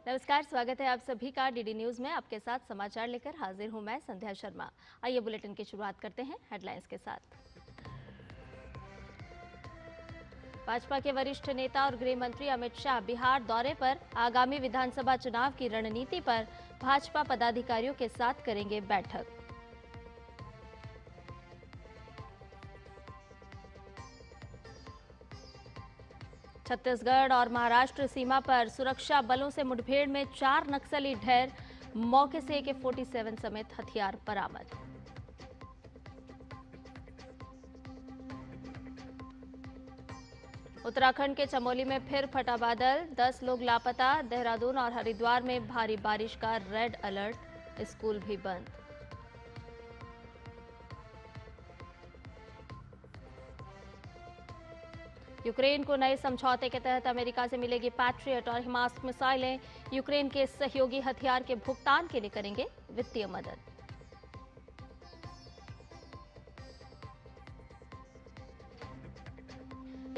नमस्कार, स्वागत है आप सभी का डीडी न्यूज में। आपके साथ समाचार लेकर हाजिर हूं मैं संध्या शर्मा। आइए बुलेटिन की शुरुआत करते हैं हेडलाइंस के साथ। भाजपा के वरिष्ठ नेता और गृह मंत्री अमित शाह बिहार दौरे पर। आगामी विधानसभा चुनाव की रणनीति पर भाजपा पदाधिकारियों के साथ करेंगे बैठक। छत्तीसगढ़ और महाराष्ट्र सीमा पर सुरक्षा बलों से मुठभेड़ में 4 नक्सली ढेर, मौके से AK-47 समेत हथियार बरामद। उत्तराखंड के चमोली में फिर फटा बादल, 10 लोग लापता। देहरादून और हरिद्वार में भारी बारिश का रेड अलर्ट, स्कूल भी बंद। यूक्रेन को नए समझौते के तहत अमेरिका से मिलेगी पैट्रियट और हिमास मिसाइलें। यूक्रेन के सहयोगी हथियार के भुगतान के लिए करेंगे वित्तीय मदद।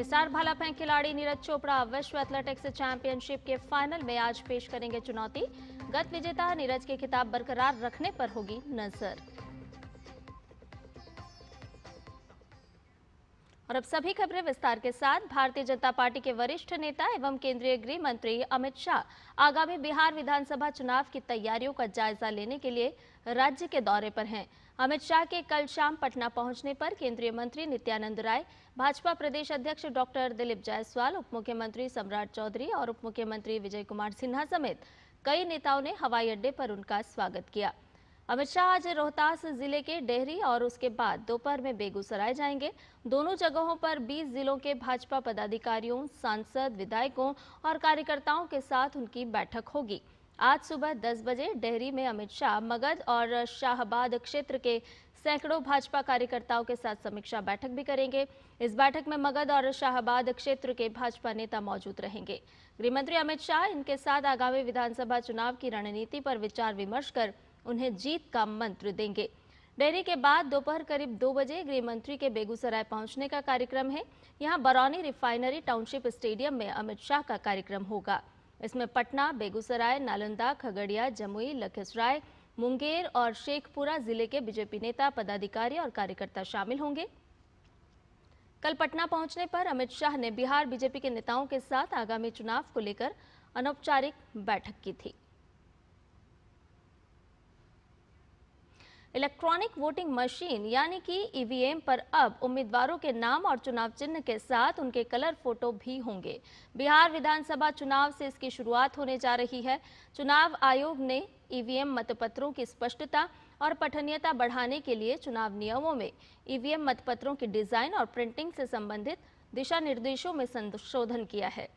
स्टार भाला फेंक खिलाड़ी नीरज चोपड़ा विश्व एथलेटिक्स चैंपियनशिप के फाइनल में आज पेश करेंगे चुनौती। गत विजेता नीरज के खिताब बरकरार रखने पर होगी नजर। और अब सभी खबरें विस्तार के साथ। भारतीय जनता पार्टी के वरिष्ठ नेता एवं केंद्रीय गृह मंत्री अमित शाह आगामी बिहार विधानसभा चुनाव की तैयारियों का जायजा लेने के लिए राज्य के दौरे पर हैं। अमित शाह के कल शाम पटना पहुंचने पर केंद्रीय मंत्री नित्यानंद राय, भाजपा प्रदेश अध्यक्ष डॉक्टर दिलीप जायसवाल, उप मुख्यमंत्री सम्राट चौधरी और उप मुख्यमंत्री विजय कुमार सिन्हा समेत कई नेताओं ने हवाई अड्डे पर उनका स्वागत किया। अमित शाह आज रोहतास जिले के डेहरी और उसके बाद दोपहर में बेगूसराय जाएंगे। दोनों जगहों पर 20 जिलों के भाजपा पदाधिकारियों, सांसद, विधायकों और कार्यकर्ताओं के साथ उनकी बैठक होगी। आज सुबह 10 बजे डेहरी में अमित शाह मगध और शाहबाद क्षेत्र के सैकड़ों भाजपा कार्यकर्ताओं के साथ समीक्षा बैठक भी करेंगे। इस बैठक में मगध और शाहबाद क्षेत्र के भाजपा नेता मौजूद रहेंगे। गृहमंत्री अमित शाह इनके साथ आगामी विधानसभा चुनाव की रणनीति पर विचार विमर्श कर उन्हें जीत का मंत्र देंगे। डेहरी के बाद दोपहर करीब 2 बजे गृह मंत्री के बेगूसराय पहुंचने का कार्यक्रम है। यहां बरौनी रिफाइनरी टाउनशिप स्टेडियम में अमित शाह का कार्यक्रम होगा। इसमें पटना, बेगूसराय, नालंदा, खगड़िया, जमुई, लखीसराय, मुंगेर और शेखपुरा जिले के बीजेपी नेता, पदाधिकारी और कार्यकर्ता शामिल होंगे। कल पटना पहुंचने पर अमित शाह ने बिहार बीजेपी के नेताओं के साथ आगामी चुनाव को लेकर अनौपचारिक बैठक की थी। इलेक्ट्रॉनिक वोटिंग मशीन यानी कि ईवीएम पर अब उम्मीदवारों के नाम और चुनाव चिन्ह के साथ उनके कलर फोटो भी होंगे। बिहार विधानसभा चुनाव से इसकी शुरुआत होने जा रही है। चुनाव आयोग ने ईवीएम मतपत्रों की स्पष्टता और पठनीयता बढ़ाने के लिए चुनाव नियमों में ईवीएम मतपत्रों की डिजाइन और प्रिंटिंग से संबंधित दिशा निर्देशों में संशोधन किया है।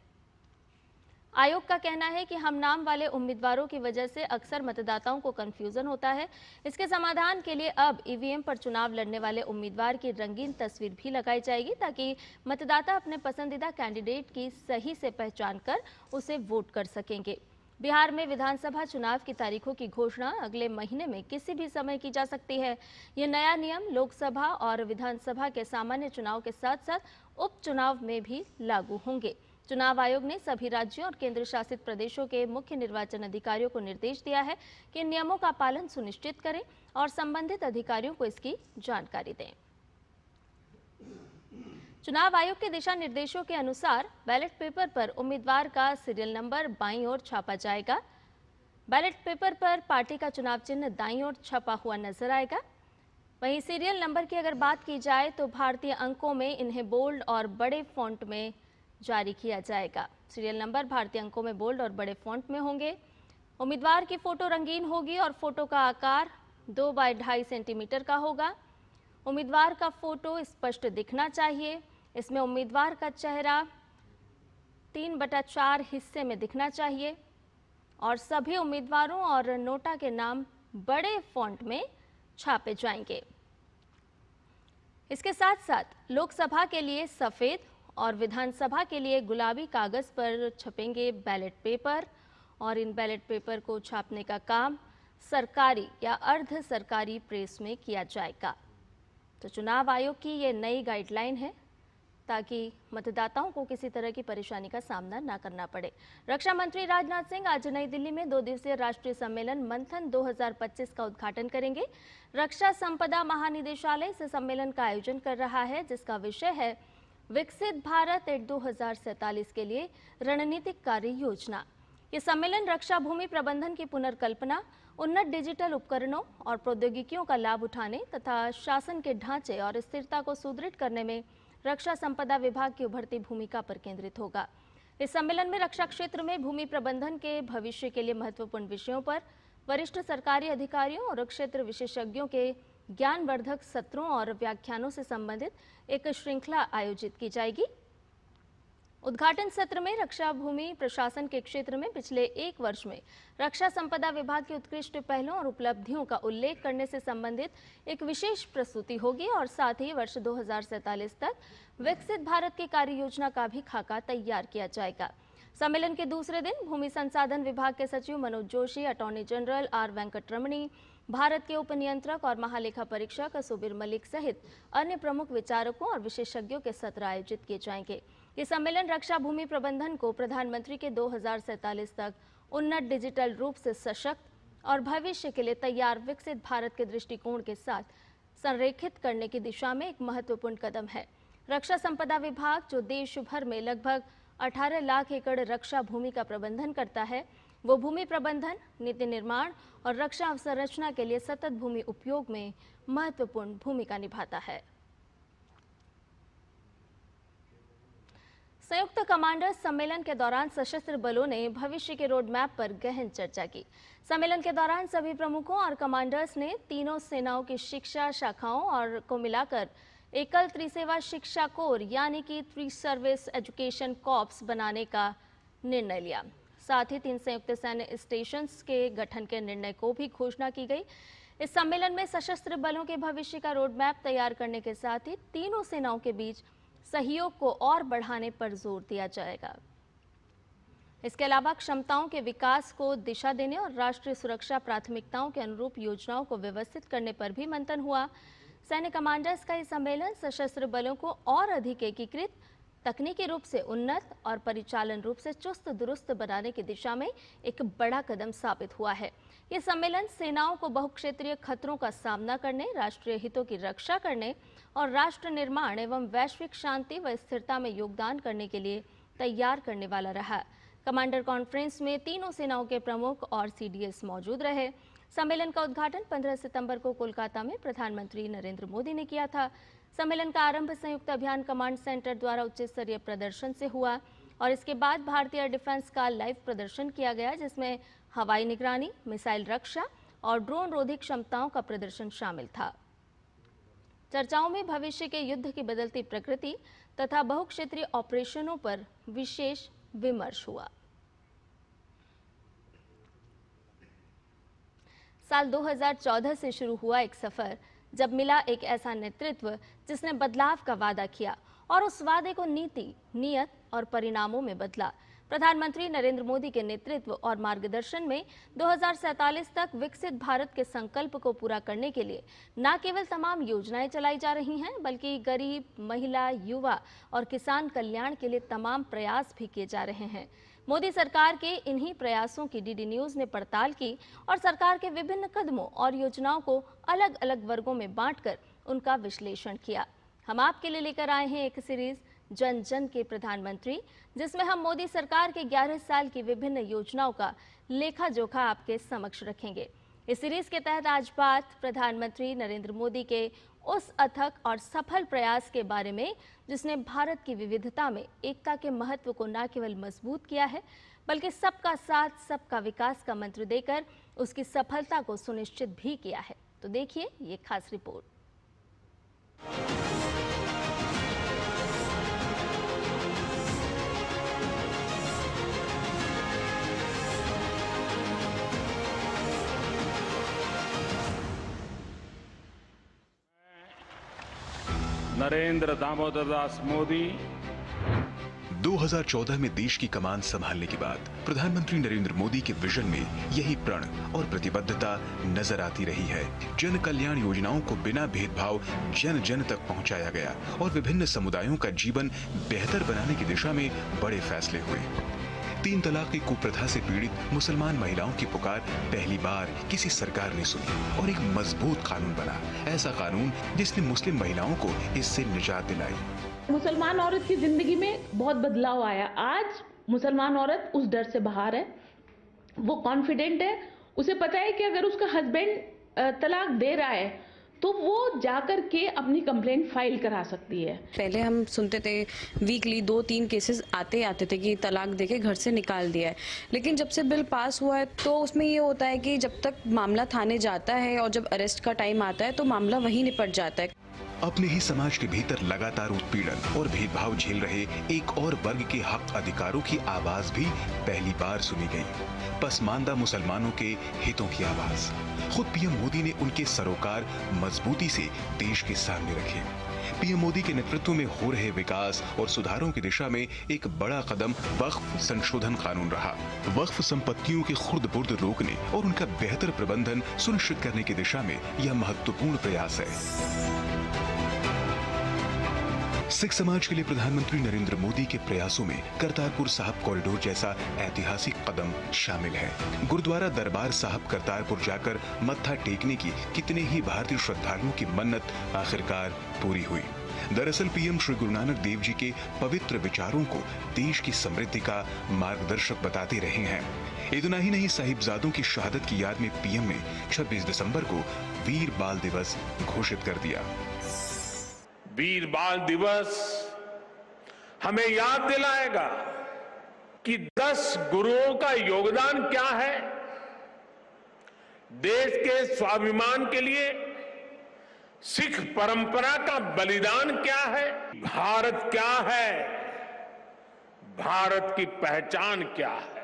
आयोग का कहना है कि हम नाम वाले उम्मीदवारों की वजह से अक्सर मतदाताओं को कंफ्यूजन होता है। इसके समाधान के लिए अब ईवीएम पर चुनाव लड़ने वाले उम्मीदवार की रंगीन तस्वीर भी लगाई जाएगी, ताकि मतदाता अपने पसंदीदा कैंडिडेट की सही से पहचान कर उसे वोट कर सकेंगे। बिहार में विधानसभा चुनाव की तारीखों की घोषणा अगले महीने में किसी भी समय की जा सकती है। ये नया नियम लोकसभा और विधानसभा के सामान्य चुनाव के साथ साथ उपचुनाव में भी लागू होंगे। चुनाव आयोग ने सभी राज्यों और केंद्र शासित प्रदेशों के मुख्य निर्वाचन अधिकारियों को निर्देश दिया है कि नियमों का पालन सुनिश्चित करें और संबंधित अधिकारियों को इसकी जानकारी दें। चुनाव आयोग के दिशा निर्देशों के अनुसार बैलेट पेपर पर उम्मीदवार का सीरियल नंबर बाईं ओर छापा जाएगा। बैलेट पेपर पर पार्टी का चुनाव चिन्ह दाईं ओर छपा हुआ नजर आएगा। वहीं सीरियल नंबर की अगर बात की जाए तो भारतीय अंकों में इन्हें बोल्ड और बड़े फॉन्ट में जारी किया जाएगा। सीरियल नंबर भारतीय अंकों में बोल्ड और बड़े फॉन्ट में होंगे। उम्मीदवार की फोटो रंगीन होगी और फोटो का आकार 2 बाय 2.5 सेंटीमीटर का होगा। उम्मीदवार का फोटो स्पष्ट दिखना चाहिए। इसमें उम्मीदवार का चेहरा 3/4 हिस्से में दिखना चाहिए और सभी उम्मीदवारों और नोटा के नाम बड़े फॉन्ट में छापे जाएंगे। इसके साथ साथ लोकसभा के लिए सफेद और विधानसभा के लिए गुलाबी कागज पर छपेंगे बैलेट पेपर और इन बैलेट पेपर को छापने का काम सरकारी या अर्ध सरकारी प्रेस में किया जाएगा। तो चुनाव आयोग की ये नई गाइडलाइन है ताकि मतदाताओं को किसी तरह की परेशानी का सामना न करना पड़े। रक्षा मंत्री राजनाथ सिंह आज नई दिल्ली में 2 दिवसीय राष्ट्रीय सम्मेलन मंथन 2025 का उद्घाटन करेंगे। रक्षा संपदा महानिदेशालय इस सम्मेलन का आयोजन कर रहा है, जिसका विषय है विकसित भारत 2047 के लिए रणनीतिक कार्य योजना। ये सम्मेलन रक्षा भूमि प्रबंधन की पुनर्कल्पना, उन्नत डिजिटल उपकरणों और प्रौद्योगिकियों का लाभ उठाने तथा शासन के ढांचे और स्थिरता को सुदृढ़ करने में रक्षा संपदा विभाग की उभरती भूमिका पर केंद्रित होगा। इस सम्मेलन में रक्षा क्षेत्र में भूमि प्रबंधन के भविष्य के लिए महत्वपूर्ण विषयों पर वरिष्ठ सरकारी अधिकारियों और क्षेत्र विशेषज्ञों के ज्ञानवर्धक सत्रों और व्याख्यानों से संबंधित एक श्रृंखला आयोजित की जाएगी। उद्घाटन सत्र में रक्षा भूमि प्रशासन के क्षेत्र में पिछले 1 वर्ष में रक्षा संपदा विभाग के उत्कृष्ट पहलों और उपलब्धियों का उल्लेख करने से संबंधित एक विशेष प्रस्तुति होगी और साथ ही वर्ष 2047 तक विकसित भारत की कार्य योजना का भी खाका तैयार किया जाएगा। सम्मेलन के दूसरे दिन भूमि संसाधन विभाग के सचिव Manoj Joshi, attorney general R Venkataramani, Bharat के उप नियंत्रक और महालेखा परीक्षक सुबीर मलिक सहित अन्य प्रमुख विचारकों और विशेषज्ञों के सत्र आयोजित किए जाएंगे। ये सम्मेलन रक्षा भूमि प्रबंधन को प्रधानमंत्री के 2047 तक उन्नत, डिजिटल रूप से सशक्त और भविष्य के लिए तैयार विकसित भारत के दृष्टिकोण के साथ संरेखित करने की दिशा में एक महत्वपूर्ण कदम है। रक्षा संपदा विभाग, जो देश भर में लगभग 18 लाख एकड़ रक्षा भूमि का प्रबंधन करता है, वो भूमि प्रबंधन, नीति निर्माण और रक्षा अवसंरचना के लिए सतत भूमि उपयोग में महत्वपूर्ण भूमिका निभाता है। संयुक्त कमांडर्स सम्मेलन के दौरान सशस्त्र बलों ने भविष्य के रोड मैप पर गहन चर्चा की। सम्मेलन के दौरान सभी प्रमुखों और कमांडर्स ने तीनों सेनाओं की शिक्षा शाखाओं और को मिलाकर एकल त्रिसेवा शिक्षा कोर यानी कि 3 सर्विस एजुकेशन कॉर्प्स बनाने का निर्णय लिया। साथ ही 3 संयुक्त सैन्य स्टेशंस के गठन के निर्णय को भी घोषणा की गई। इस सम्मेलन में सशस्त्र बलों के भविष्य का रोड मैप तैयार करने के साथ ही तीनों सेनाओं के बीच सहयोग को और बढ़ाने पर जोर दिया जाएगा। इसके अलावा क्षमताओं के विकास को दिशा देने और राष्ट्रीय सुरक्षा प्राथमिकताओं के अनुरूप योजनाओं को व्यवस्थित करने पर भी मंथन हुआ। सैन्य कमांडर्स का यह सम्मेलन सशस्त्र बलों को और अधिक एकीकृत, तकनीकी रूप से उन्नत और परिचालन रूप से चुस्त दुरुस्त बनाने की दिशा में एक बड़ा कदम साबित हुआ है। ये सम्मेलन सेनाओं को बहुक्षेत्रीय खतरों का सामना करने, राष्ट्रीय हितों की रक्षा करने और राष्ट्र निर्माण एवं वैश्विक शांति व स्थिरता में योगदान करने के लिए तैयार करने वाला रहा। कमांडर कॉन्फ्रेंस में तीनों सेनाओं के प्रमुख और CDS मौजूद रहे। सम्मेलन का उद्घाटन 15 सितंबर को कोलकाता में प्रधानमंत्री नरेंद्र मोदी ने किया था। सम्मेलन का आरंभ संयुक्त अभियान कमांड सेंटर द्वारा उच्च स्तरीय प्रदर्शन से हुआ और इसके बाद भारतीय डिफेंस का लाइव प्रदर्शन किया गया, जिसमें हवाई निगरानी, मिसाइल रक्षा और ड्रोन रोधी क्षमताओं का प्रदर्शन शामिल था। चर्चाओं में भविष्य के युद्ध की बदलती प्रकृति तथा बहुक्षेत्रीय ऑपरेशनों पर विशेष विमर्श हुआ। साल 2014 से शुरू हुआ एक सफर, जब मिला एक ऐसा नेतृत्व जिसने बदलाव का वादा किया और उस वादे को नीति, नियत और परिणामों में बदला। प्रधानमंत्री नरेंद्र मोदी के नेतृत्व और मार्गदर्शन में 2047 तक विकसित भारत के संकल्प को पूरा करने के लिए न केवल तमाम योजनाएं चलाई जा रही हैं, बल्कि गरीब, महिला, युवा और किसान कल्याण के लिए तमाम प्रयास भी किए जा रहे हैं। मोदी सरकार के इन्हीं प्रयासों की DD न्यूज ने पड़ताल की और सरकार के विभिन्न कदमों और योजनाओं को अलग अलग वर्गों में बांटकर उनका विश्लेषण किया। हम आपके लिए लेकर आए हैं एक सीरीज जन जन के प्रधानमंत्री, जिसमें हम मोदी सरकार के 11 साल की विभिन्न योजनाओं का लेखा जोखा आपके समक्ष रखेंगे। इस सीरीज के तहत आज बात प्रधानमंत्री नरेंद्र मोदी के उस अथक और सफल प्रयास के बारे में, जिसने भारत की विविधता में एकता के महत्व को न केवल मजबूत किया है, बल्कि सबका साथ सबका विकास का मंत्र देकर उसकी सफलता को सुनिश्चित भी किया है। तो देखिए ये खास रिपोर्ट। नरेंद्र दामोदर दास मोदी 2014 में देश की कमान संभालने के बाद प्रधानमंत्री नरेंद्र मोदी के विजन में यही प्रण और प्रतिबद्धता नजर आती रही है। जन कल्याण योजनाओं को बिना भेदभाव जन जन तक पहुंचाया गया और विभिन्न समुदायों का जीवन बेहतर बनाने की दिशा में बड़े फैसले हुए। 3 तलाक की कुप्रथा से पीड़ित मुसलमान महिलाओं की पुकार पहली बार किसी सरकार ने सुनी और एक मजबूत कानून बना, ऐसा कानून जिसने मुस्लिम महिलाओं को इससे निजात दिलाई। मुसलमान औरत की जिंदगी में बहुत बदलाव आया। आज मुसलमान औरत उस डर से बाहर है, वो कॉन्फिडेंट है, उसे पता है कि अगर उसका हस्बैंड तलाक दे रहा है तो वो जाकर के अपनी कंप्लेंट फाइल करा सकती है। पहले हम सुनते थे वीकली 2-3 केसेस आते थे कि तलाक देके घर से निकाल दिया है, लेकिन जब से बिल पास हुआ है तो उसमें ये होता है कि जब तक मामला थाने जाता है और जब अरेस्ट का टाइम आता है तो मामला वहीं निपट जाता है। अपने ही समाज के भीतर लगातार उत्पीड़न और भेदभाव झेल रहे एक और वर्ग के हक अधिकारों की आवाज भी पहली बार सुनी गई। पसमानदा मुसलमानों के हितों की आवाज खुद पीएम मोदी ने उनके सरोकार मजबूती से देश के सामने रखे। पीएम मोदी के नेतृत्व में हो रहे विकास और सुधारों की दिशा में एक बड़ा कदम वक्फ संशोधन कानून रहा। वक्फ संपत्तियों के खुर्द-बुर्द रोकने और उनका बेहतर प्रबंधन सुनिश्चित करने की दिशा में यह महत्वपूर्ण प्रयास है। सिख समाज के लिए प्रधानमंत्री नरेंद्र मोदी के प्रयासों में करतारपुर साहिब कॉरिडोर जैसा ऐतिहासिक कदम शामिल है। गुरुद्वारा दरबार साहिब करतारपुर जाकर मत्था टेकने की कितने ही भारतीय श्रद्धालुओं की मन्नत आखिरकार पूरी हुई। दरअसल पीएम श्री गुरु नानक देव जी के पवित्र विचारों को देश की समृद्धि का मार्गदर्शक बताते रहे हैं। इतना ही नहीं, साहिबजादों की शहादत की याद में पीएम ने 26 दिसंबर को वीर बाल दिवस घोषित कर दिया। वीर बाल दिवस हमें याद दिलाएगा कि 10 गुरुओं का योगदान क्या है, देश के स्वाभिमान के लिए सिख परंपरा का बलिदान क्या है, भारत क्या है, भारत की पहचान क्या है।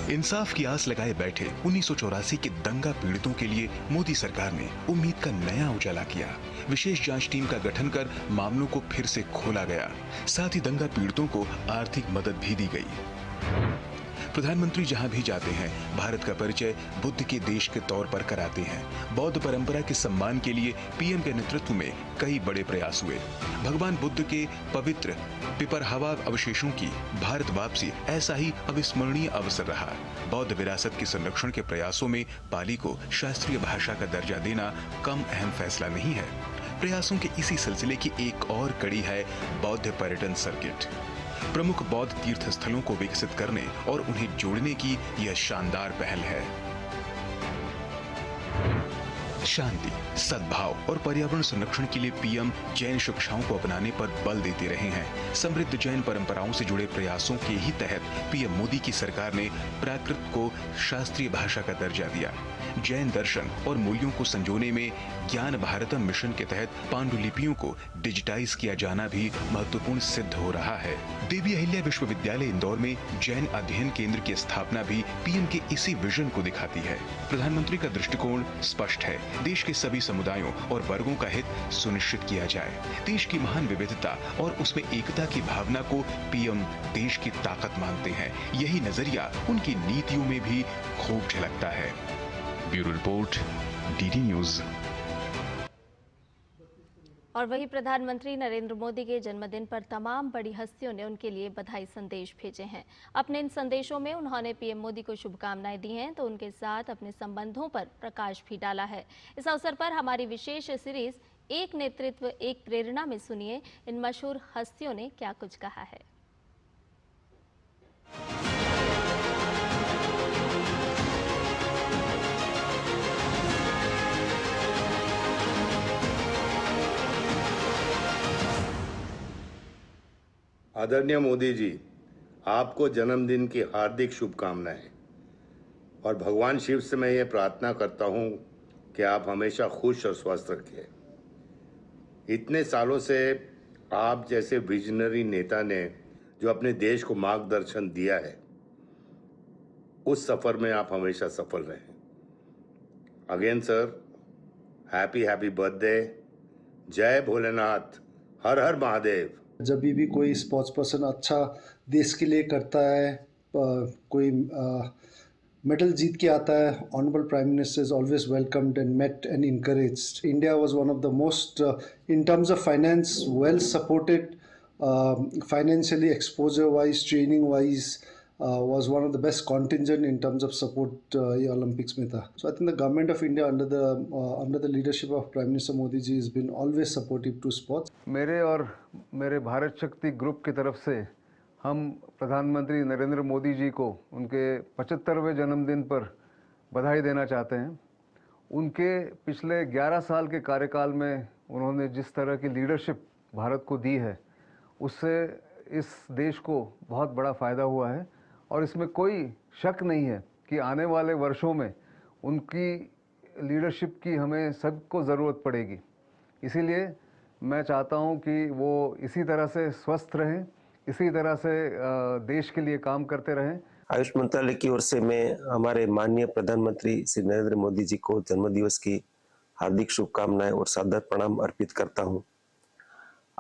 इंसाफ की आस लगाए बैठे 1984 के दंगा पीड़ितों के लिए मोदी सरकार ने उम्मीद का नया उजाला किया। विशेष जांच टीम का गठन कर मामलों को फिर से खोला गया। साथ ही दंगा पीड़ितों को आर्थिक मदद भी दी गई। प्रधानमंत्री जहां भी जाते हैं भारत का परिचय बुद्ध के देश के तौर पर कराते हैं। बौद्ध परंपरा के सम्मान के लिए पीएम के नेतृत्व में कई बड़े प्रयास हुए। भगवान बुद्ध के पवित्र पिपरहवा अवशेषों की भारत वापसी ऐसा ही अविस्मरणीय अवसर रहा। बौद्ध विरासत के संरक्षण के प्रयासों में पाली को शास्त्रीय भाषा का दर्जा देना कम अहम फैसला नहीं है। प्रयासों के इसी सिलसिले की एक और कड़ी है बौद्ध पर्यटन सर्किट। प्रमुख बौद्ध तीर्थ स्थलों को विकसित करने और उन्हें जोड़ने की यह शानदार पहल है। शांति, सद्भाव और पर्यावरण संरक्षण के लिए पीएम जैन शिक्षाओं को अपनाने पर बल देते रहे हैं। समृद्ध जैन परंपराओं से जुड़े प्रयासों के ही तहत पीएम मोदी की सरकार ने प्राकृत को शास्त्रीय भाषा का दर्जा दिया। जैन दर्शन और मूल्यों को संजोने में ज्ञान भारतम मिशन के तहत पांडुलिपियों को डिजिटाइज किया जाना भी महत्वपूर्ण सिद्ध हो रहा है। देवी अहिल्या विश्वविद्यालय इंदौर में जैन अध्ययन केंद्र की स्थापना भी पीएम के इसी विजन को दिखाती है। प्रधानमंत्री का दृष्टिकोण स्पष्ट है, देश के सभी समुदायों और वर्गों का हित सुनिश्चित किया जाए। देश की महान विविधता और उसमें एकता की भावना को पीएम देश की ताकत मानते हैं। यही नजरिया उनकी नीतियों में भी खूब झलकता है। Bureau report, DD news. और वही प्रधानमंत्री नरेंद्र मोदी के जन्मदिन पर तमाम बड़ी हस्तियों ने उनके लिए बधाई संदेश भेजे हैं। अपने इन संदेशों में उन्होंने पीएम मोदी को शुभकामनाएं दी हैं तो उनके साथ अपने संबंधों पर प्रकाश भी डाला है। इस अवसर पर हमारी विशेष सीरीज एक नेतृत्व एक प्रेरणा में सुनिए इन मशहूर हस्तियों ने क्या कुछ कहा है। आदरणीय मोदी जी, आपको जन्मदिन की हार्दिक शुभकामनाएं और भगवान शिव से मैं ये प्रार्थना करता हूं कि आप हमेशा खुश और स्वस्थ रखें। इतने सालों से आप जैसे विजनरी नेता ने जो अपने देश को मार्गदर्शन दिया है, उस सफर में आप हमेशा सफल रहें। Again sir, happy birthday. जय भोलेनाथ, हर हर महादेव। जब भी कोई स्पोर्ट्स पर्सन अच्छा देश के लिए करता है, कोई मेडल जीत के आता है, honourable prime minister is always welcomed and met and encouraged. India was one of the most in terms of finance well supported, financially exposure wise, training wise, was one of the best contingent in terms of support ये Olympics में था. So I think the government of India under the leadership of Prime Minister Modi ji has been always supportive to sports. मेरे और मेरे भारत शक्ति group की तरफ से हम प्रधानमंत्री नरेंद्र मोदी जी को उनके 75वें जन्मदिन पर बधाई देना चाहते हैं। उनके पिछले 11 साल के कार्यकाल में उन्होंने जिस तरह की लीडरशिप भारत को दी है, उससे इस देश को बहुत बड़ा फ़ायदा हुआ है और इसमें कोई शक नहीं है कि आने वाले वर्षों में उनकी लीडरशिप की हमें सबको ज़रूरत पड़ेगी। इसीलिए मैं चाहता हूं कि वो इसी तरह से स्वस्थ रहें, इसी तरह से देश के लिए काम करते रहें। आयुष मंत्रालय की ओर से मैं हमारे माननीय प्रधानमंत्री श्री नरेंद्र मोदी जी को जन्मदिवस की हार्दिक शुभकामनाएं और सादर प्रणाम अर्पित करता हूं।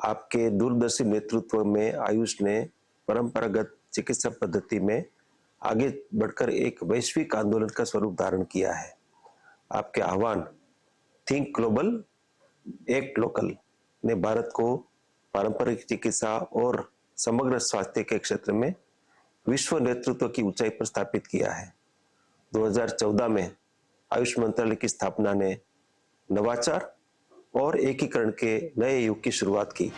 आपके दूरदर्शी नेतृत्व में आयुष ने परंपरागत चिकित्सा पद्धति में आगे बढ़कर एक वैश्विक आंदोलन का स्वरूप धारण किया है। आपके आह्वान थिंक ग्लोबल एक्ट लोकल ने भारत को पारंपरिक चिकित्सा और समग्र स्वास्थ्य के क्षेत्र में विश्व नेतृत्व की ऊंचाई पर स्थापित किया है। 2014 में आयुष मंत्रालय की स्थापना ने नवाचार और एकीकरण के नए युग की शुरुआत की।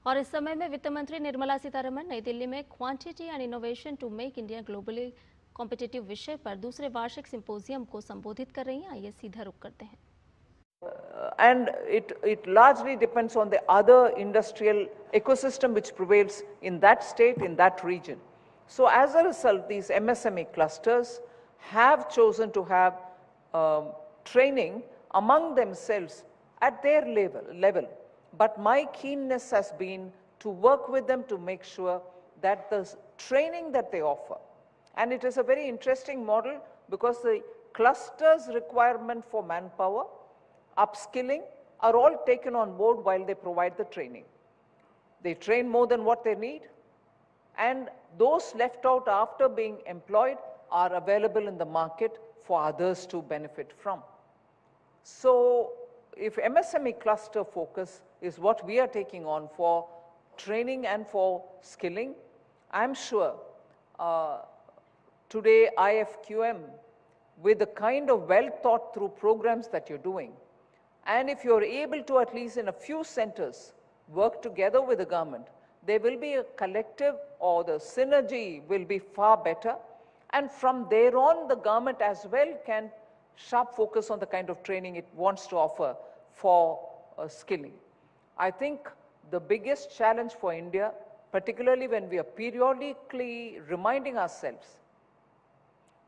और इस समय में वित्त मंत्री निर्मला सीतारमण नई दिल्ली में quantity and innovation to make India globally competitive विषय पर दूसरे वार्षिक सिंपोजियम को संबोधित कर रही हैं। आइए सीधा रुख करते हैं। And it largely depends on the other industrial ecosystem which prevails in that state, in that region. So as a result, these MSME clusters have chosen to have training among themselves at their level. But my keenness has been to work with them to make sure that the training that they offer, and it is a very interesting model because the clusters requirement for manpower, upskilling are all taken on board while they provide the training. They train more than what they need, and those left out after being employed are available in the market for others to benefit from. So if MSME cluster focus is what we are taking on for training and for skilling, I'm sure today IFQM, with the kind of well thought through programs that you're doing, and if you're able to at least in a few centers work together with the government, there will be a collective, or the synergy will be far better, and from there on the government as well can sharp focus on the kind of training it wants to offer for skilling. I think the biggest challenge for India, particularly when we are periodically reminding ourselves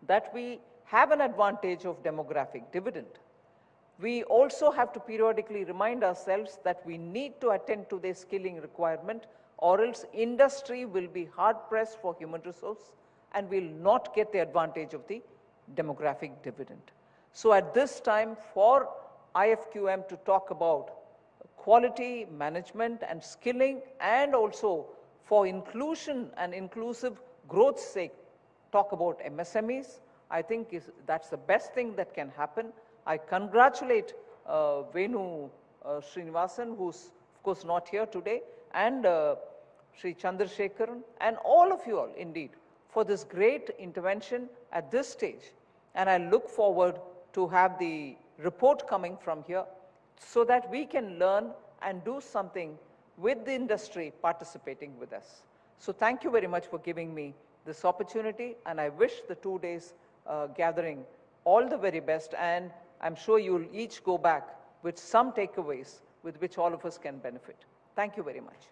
that we have an advantage of demographic dividend, we also have to periodically remind ourselves that we need to attend to their skilling requirement, or else industry will be hard pressed for human resource and will not get the advantage of the demographic dividend. So at this time, for IFQM to talk about quality management and skilling, and also for inclusion and inclusive growth's sake, talk about MSMEs, I think that's the best thing that can happen. I congratulate Venu Srinivasan, who's of course not here today, and Sri Chandrasekharan, and all of you all indeed for this great intervention at this stage. And I look forward to have the report coming from here so that we can learn and do something with the industry participating with us. So thank you very much for giving me this opportunity, and I wish the 2 days gathering all the very best, and I'm sure you'll each go back with some takeaways with which all of us can benefit. Thank you very much.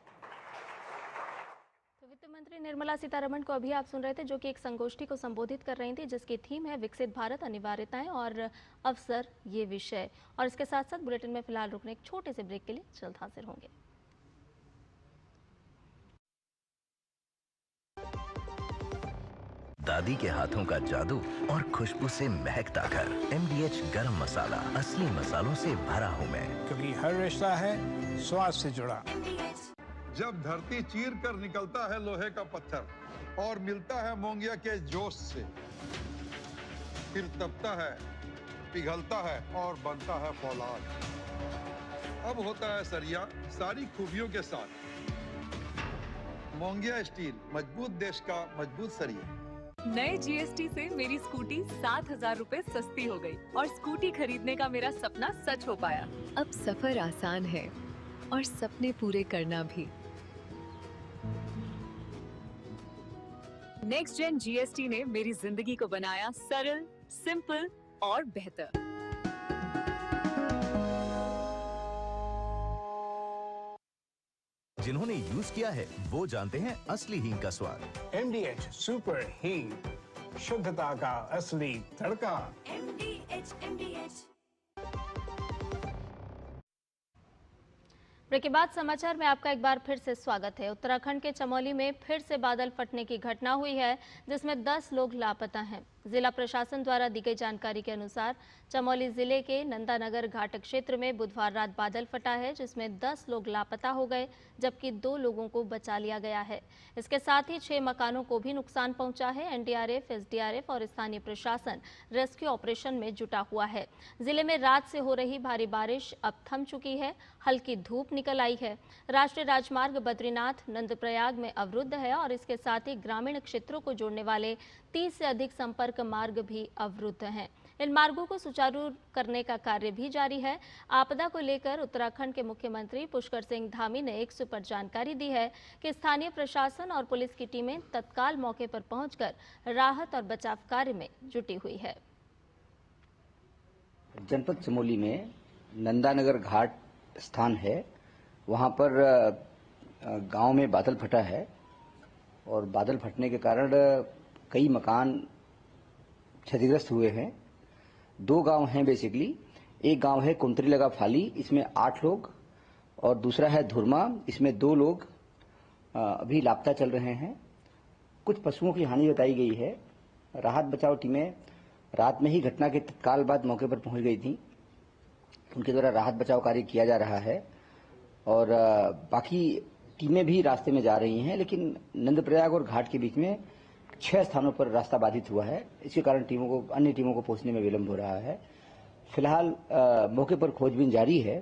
तो वित्त मंत्री निर्मला सीतारमण को अभी आप सुन रहे थे, जो कि एक संगोष्ठी को संबोधित कर रही थी, जिसकी थीम है विकसित भारत, अनिवार्यताएं और अवसर, ये विषय। और इसके साथ साथ बुलेटिन में फिलहाल रुकने एक छोटे से ब्रेक के लिए जल्द हाजिर होंगे। दादी के हाथों का जादू और खुशबू से महकता घर। MDH गरम मसाला, असली मसालों से भरा हूँ मैं, क्योंकि हर रिश्ता है स्वाद से जुड़ा। जब धरती चीर कर निकलता है लोहे का पत्थर और मिलता है मोंगिया के जोश से, फिर तपता है, पिघलता है और बनता है फौलाद। अब होता है सरिया सारी खूबियों के साथ। मोंगिया स्टील, मजबूत देश का मजबूत सरिया। नए GST से मेरी स्कूटी 7,000 रुपए सस्ती हो गई और स्कूटी खरीदने का मेरा सपना सच हो पाया। अब सफर आसान है और सपने पूरे करना भी। नेक्स्ट जेन GST ने मेरी जिंदगी को बनाया सरल, सिंपल और बेहतर। जिन्होंने यूज किया है वो जानते हैं असली हींग का स्वाद। MDH सुपर हींग, शुद्धता का असली तड़का। MDH। ब्रेक के बाद समाचार में आपका एक बार फिर से स्वागत है। उत्तराखंड के चमोली में फिर से बादल फटने की घटना हुई है, जिसमें 10 लोग लापता हैं। जिला प्रशासन द्वारा दी गई जानकारी के अनुसार चमोली जिले के नंदानगर घाट क्षेत्र में बुधवार रात बादल फटा है, जिसमें 10 लोग लापता हो गए, जबकि 2 लोगों को बचा लिया गया है। इसके साथ ही 6 मकानों को भी नुकसान पहुंचा है। NDRF, SDRF और स्थानीय प्रशासन रेस्क्यू ऑपरेशन में जुटा हुआ है। जिले में रात से हो रही भारी बारिश अब थम चुकी है, हल्की धूप निकल आई है। राष्ट्रीय राजमार्ग बद्रीनाथ नंदप्रयाग में अवरुद्ध है और इसके साथ ही ग्रामीण क्षेत्रों को जोड़ने वाले 30 से अधिक संपर्क मार्ग भी अवरुद्ध हैं। इन मार्गों को सुचारू करने का कार्य भी जारी है। आपदा को लेकर उत्तराखंड के मुख्यमंत्री पुष्कर सिंह धामी ने X पर जानकारी दी है कि स्थानीय प्रशासन और पुलिस की टीमें तत्काल मौके पर पहुंचकर राहत और बचाव कार्य में जुटी हुई है। जनपद चमोली में नंदानगर घाट स्थान है, वहां पर गांव में बादल फटा है और बादल फटने के कारण कई मकान क्षतिग्रस्त हुए हैं। 2 गांव हैं बेसिकली। एक गांव है कुंतरी लगा फाली, इसमें 8 लोग, और दूसरा है धुरमा, इसमें 2 लोग अभी लापता चल रहे हैं। कुछ पशुओं की हानि बताई गई है। राहत बचाव टीमें रात में ही घटना के तत्काल बाद मौके पर पहुंच गई थी। उनके द्वारा राहत बचाव कार्य किया जा रहा है और बाकी टीमें भी रास्ते में जा रही हैं, लेकिन नंदप्रयाग और घाट के बीच में 6 स्थानों पर रास्ता बाधित हुआ है। इसके कारण अन्य टीमों को पहुंचने में विलंब हो रहा है। फिलहाल मौके पर खोजबीन जारी है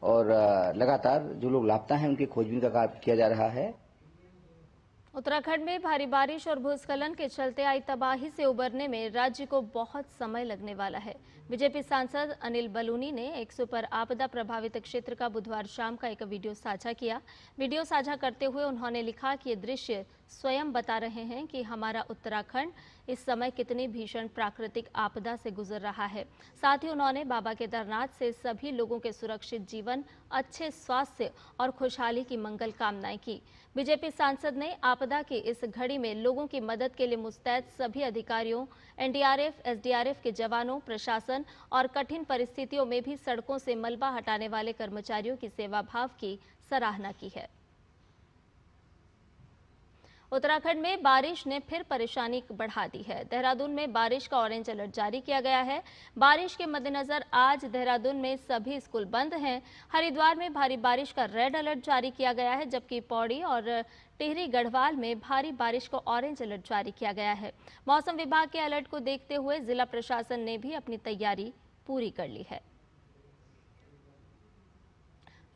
और लगातार जो लोग लापता हैं उनके खोजबीन का कार्य किया जा रहा है। उत्तराखंड में भारी बारिश और भूस्खलन के चलते आई तबाही से उबरने में राज्य को बहुत समय लगने वाला है। बीजेपी सांसद अनिल बलूनी ने X पर आपदा प्रभावित क्षेत्र का बुधवार शाम का एक वीडियो साझा किया। वीडियो साझा करते हुए उन्होंने लिखा कि ये दृश्य स्वयं बता रहे हैं कि हमारा उत्तराखंड इस समय कितनी भीषण प्राकृतिक आपदा से गुजर रहा है। साथ ही उन्होंने बाबा केदारनाथ से सभी लोगों के सुरक्षित जीवन, अच्छे स्वास्थ्य और खुशहाली की मंगल कामनाएं की। बीजेपी सांसद ने आपदा की इस घड़ी में लोगों की मदद के लिए मुस्तैद सभी अधिकारियों, NDRF, SDRF के जवानों, प्रशासन और कठिन परिस्थितियों में भी सड़कों से मलबा हटाने वाले कर्मचारियों की सेवा भाव की सराहना की है। उत्तराखंड में बारिश ने फिर परेशानी बढ़ा दी है। देहरादून में बारिश का ऑरेंज अलर्ट जारी किया गया है। बारिश के मद्देनजर आज देहरादून में सभी स्कूल बंद हैं। हरिद्वार में भारी बारिश का रेड अलर्ट जारी किया गया है, जबकि पौड़ी और टिहरी गढ़वाल में भारी बारिश को ऑरेंज अलर्ट जारी किया गया है। मौसम विभाग के अलर्ट को देखते हुए जिला प्रशासन ने भी अपनी तैयारी पूरी कर ली है।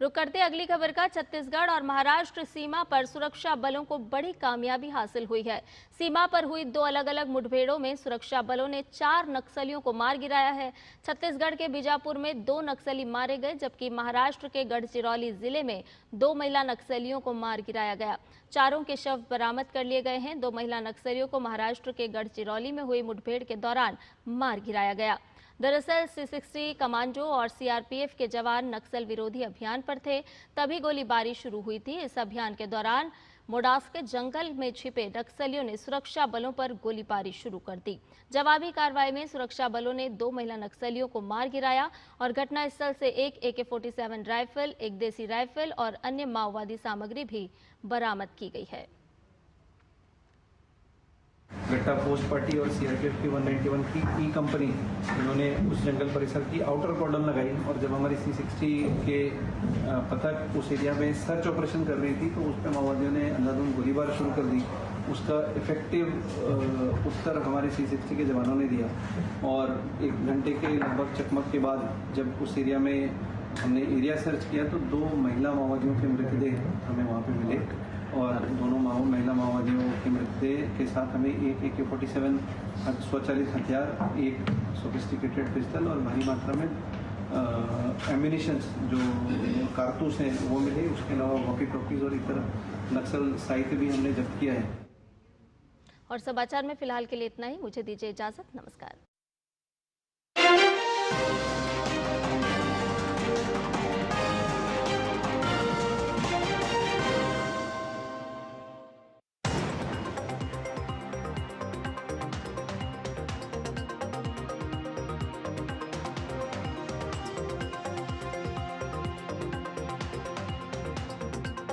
रुक करते अगली खबर का। छत्तीसगढ़ और महाराष्ट्र सीमा पर सुरक्षा बलों को बड़ी कामयाबी हासिल हुई है। सीमा पर हुई 2 अलग अलग मुठभेड़ों में सुरक्षा बलों ने 4 नक्सलियों को मार गिराया है। छत्तीसगढ़ के बीजापुर में 2 नक्सली मारे गए, जबकि महाराष्ट्र के गढ़चिरौली जिले में 2 महिला नक्सलियों को मार गिराया गया। चारों के शव बरामद कर लिए गए हैं। 2 महिला नक्सलियों को महाराष्ट्र के गढ़चिरौली में हुई मुठभेड़ के दौरान मार गिराया गया। दरअसल C60 कमांडो और CRPF के जवान नक्सल विरोधी अभियान पर थे, तभी गोलीबारी शुरू हुई थी। इस अभियान के दौरान मोडास के जंगल में छिपे नक्सलियों ने सुरक्षा बलों पर गोलीबारी शुरू कर दी। जवाबी कार्रवाई में सुरक्षा बलों ने 2 महिला नक्सलियों को मार गिराया और घटनास्थल से एक AK-47 राइफल, एक देसी राइफल और अन्य माओवादी सामग्री भी बरामद की गई है। कट्टा पोस्ट पार्टी और सीआरपीएफ की 191 की ई कंपनी इन्होंने उस जंगल परिसर की आउटर कॉर्डन लगाई और जब हमारी C60 के पथक उस एरिया में सर्च ऑपरेशन कर रही थी तो उस पर माओवादियों ने अंधाधुंध गोलीबार शुरू कर दी। उसका इफेक्टिव उत्तर हमारे C60 के जवानों ने दिया और 1 घंटे के लगभग चकमक के बाद जब उस एरिया में हमने एरिया सर्च किया तो 2 महिला माओवादियों के मृतदेह हमें वहाँ पे मिले और दोनों महिला माओवादियों के मृतदेह के साथ हमें एक AK-47 स्वचालित हथियार, एक सोफिस्टिकेटेड पिस्टल और भारी मात्रा में एम्यूनिशंस जो कारतूस हैं वो मिले। उसके अलावा वॉकी टॉकीज और एक तरह नक्सल साइट भी हमने जब्त किया है। और समाचार में फिलहाल के लिए इतना ही। मुझे दीजिए इजाजत। नमस्कार।